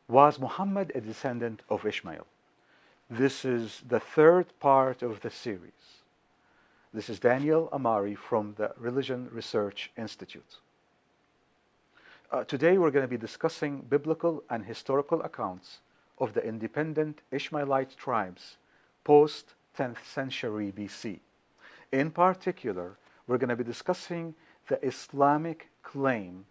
Was Muhammad a descendant of Ishmael? This is the third part of the series. This is Daniel Amari from the Religion Research Institute. Today we're going to be discussing biblical and historical accounts of the independent Ishmaelite tribes post 10th century BC. In particular, we're going to be discussing the Islamic claim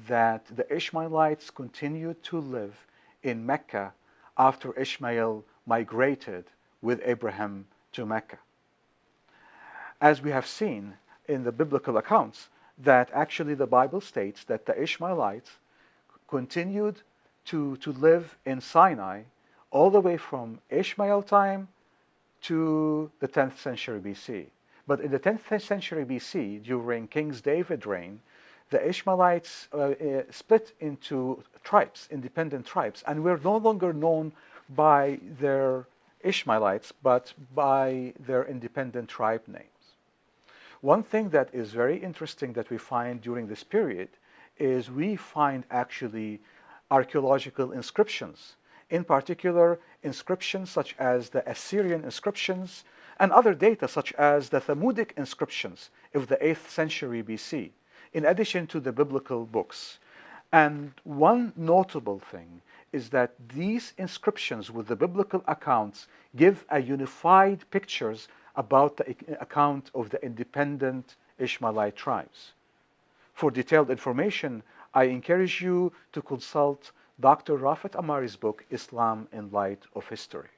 that the Ishmaelites continued to live in Mecca after Ishmael migrated with Abraham to Mecca. As we have seen in the biblical accounts, that actually the Bible states that the Ishmaelites continued to live in Sinai all the way from Ishmael time to the 10th century BC. But in the 10th century BC, during King David's reign, the Ishmaelites split into tribes, independent tribes, and were no longer known by their Ishmaelites, but by their independent tribe names. One thing that is very interesting that we find during this period is we find actually archaeological inscriptions, in particular inscriptions such as the Assyrian inscriptions and other data such as the Thamudic inscriptions of the 8th century BC, in addition to the biblical books. And one notable thing is that these inscriptions with the biblical accounts give a unified pictures about the account of the independent Ishmaelite tribes. For detailed information, I encourage you to consult Dr. Rafat Amari's book, Islam in Light of History.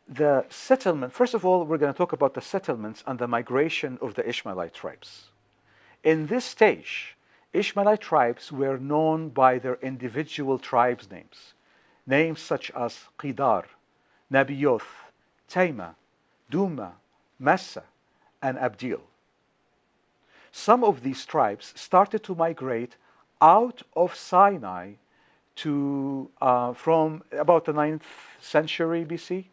The settlement, first of all, we're going to talk about the settlements and the migration of the Ishmaelite tribes. In this stage, Ishmaelite tribes were known by their individual tribes' names, names such as Qidar, Nabioth, Taima, Duma, Massa, and Abdil. Some of these tribes started to migrate out of Sinai to, from about the 9th century BC.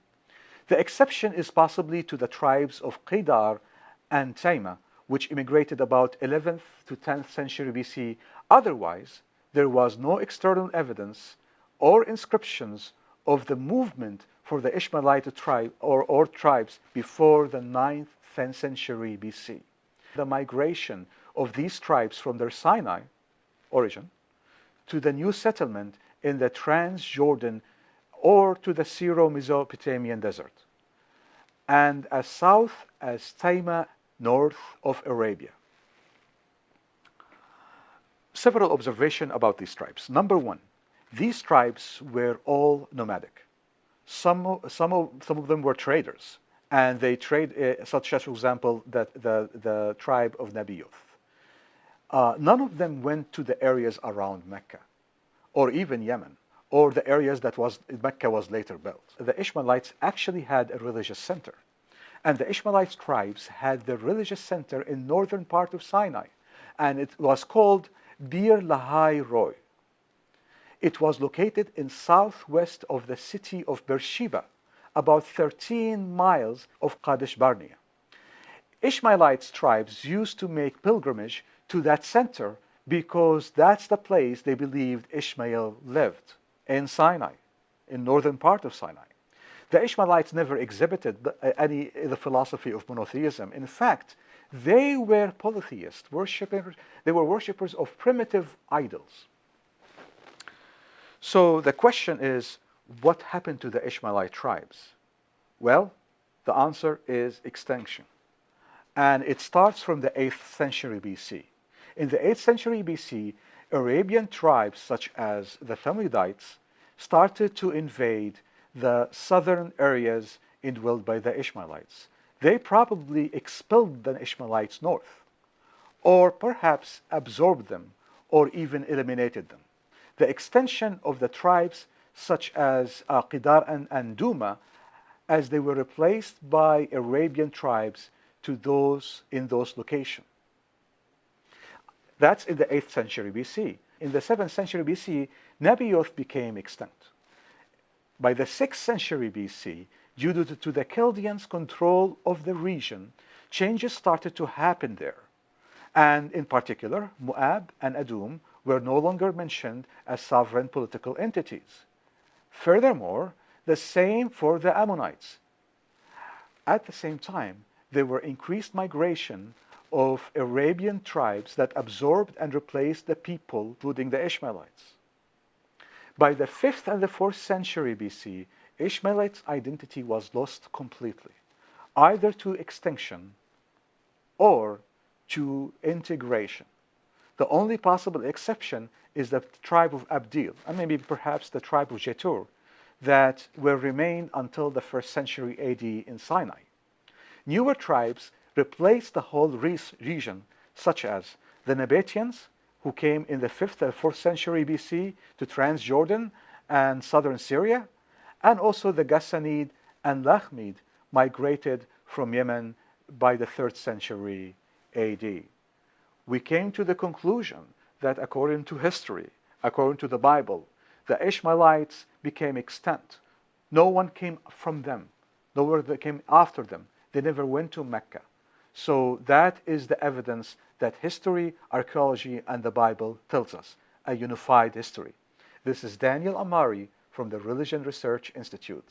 The exception is possibly to the tribes of Qidar and Taima, which immigrated about 11th to 10th century BC. Otherwise, there was no external evidence or inscriptions of the movement for the Ishmaelite tribe or tribes before the 9th, 10th century BC. The migration of these tribes from their Sinai origin to the new settlement in the Transjordan or to the Syro-Mesopotamian desert, and as south as Taima, north of Arabia. Several observations about these tribes. Number one, these tribes were all nomadic. Some of them were traders, and they trade, such as, for example, the tribe of Nabioth. None of them went to the areas around Mecca, or even Yemen, or the areas that Mecca was later built. The Ishmaelites actually had a religious center, and the Ishmaelite tribes had their religious center in northern part of Sinai, and it was called Bir Lahai Roi. It was located in southwest of the city of Beersheba, about 13 miles of Kadesh Barnea. Ishmaelite tribes used to make pilgrimage to that center because that's the place they believed Ishmael lived, in Sinai, in northern part of Sinai. The Ishmaelites never exhibited the philosophy of monotheism. In fact, they were polytheists, worshippers. They were worshippers of primitive idols. So the question is, what happened to the Ishmaelite tribes? Well, the answer is extinction. And it starts from the 8th century BC. In the 8th century BC, Arabian tribes such as the Thamudites started to invade the southern areas indwelled by the Ishmaelites. They probably expelled the Ishmaelites north, or perhaps absorbed them, or even eliminated them. The extension of the tribes such as Qidar and Duma, as they were replaced by Arabian tribes to those in those locations. That's in the 8th century BC. In the 7th century BC, Nabioth became extinct. By the 6th century BC, due to the Chaldeans' control of the region, changes started to happen there. And in particular, Moab and Edom were no longer mentioned as sovereign political entities. Furthermore, the same for the Ammonites. At the same time, there were increased migration of Arabian tribes that absorbed and replaced the people, including the Ishmaelites. By the 5th and the 4th century BC, Ishmaelites' identity was lost completely, either to extinction or to integration. The only possible exception is the tribe of Abdil, and maybe perhaps the tribe of Jetur, that will remain until the 1st century AD in Sinai. Newer tribes replaced the whole region, such as the Nabateans, who came in the 5th and 4th century BC to Transjordan and southern Syria, and also the Ghassanid and Lakhmid migrated from Yemen by the 3rd century AD. We came to the conclusion that according to history, according to the Bible, the Ishmaelites became extinct. No one came from them. No one came after them. They never went to Mecca. So that is the evidence that history, archaeology, and the Bible tells us, a unified history. This is Daniel Amari from the Religion Research Institute.